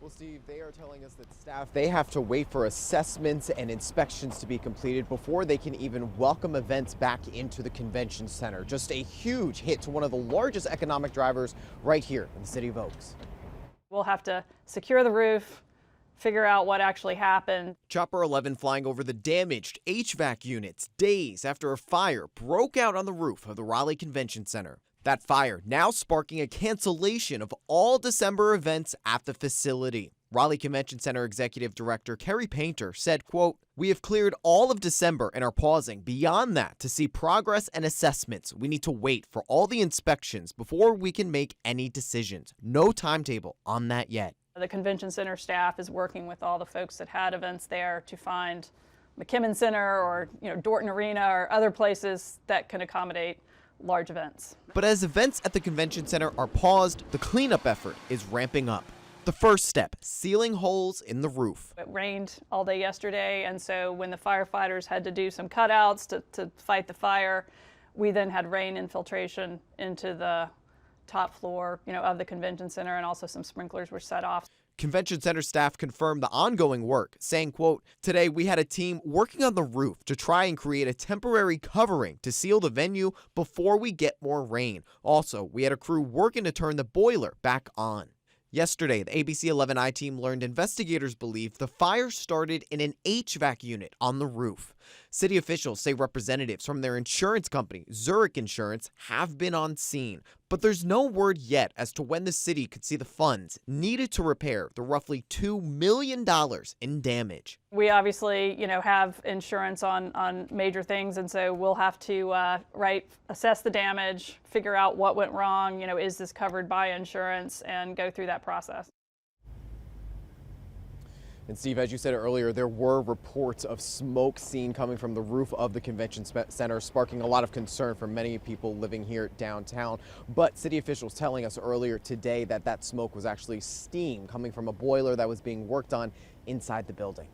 Well, Steve, they are telling us that staff, they have to wait for assessments and inspections to be completed before they can even welcome events back into the convention center. Just a huge hit to one of the largest economic drivers right here in the city of Oaks. We'll have to secure the roof, figure out what actually happened. Chopper 11 flying over the damaged HVAC units days after a fire broke out on the roof of the Raleigh Convention Center. That fire now sparking a cancellation of all December events at the facility. Raleigh Convention Center Executive Director Kerry Painter said, quote, "We have cleared all of December and are pausing beyond that to see progress and assessments. We need to wait for all the inspections before we can make any decisions. No timetable on that yet." The convention center staff is working with all the folks that had events there to find McKimmon Center or Dorton Arena or other places that can accommodate large events. But as events at the convention center are paused, the cleanup effort is ramping up. The first step, sealing holes in the roof. It rained all day yesterday, and so when the firefighters had to do some cutouts to fight the fire, we then had rain infiltration into the top floor, of the convention center, and also some sprinklers were set off. Convention center staff confirmed the ongoing work, saying, quote, "Today we had a team working on the roof to try and create a temporary covering to seal the venue before we get more rain. Also, we had a crew working to turn the boiler back on." Yesterday, the ABC 11i team learned investigators believe the fire started in an HVAC unit on the roof. City officials say representatives from their insurance company, Zurich Insurance, have been on scene. But there's no word yet as to when the city could see the funds needed to repair the roughly $2 million in damage. We obviously, have insurance on major things, and so we'll have to assess the damage, figure out what went wrong, is this covered by insurance, and go through that process. And Steve, as you said earlier, there were reports of smoke seen coming from the roof of the convention center, sparking a lot of concern for many people living here downtown. But city officials telling us earlier today that that smoke was actually steam coming from a boiler that was being worked on inside the building.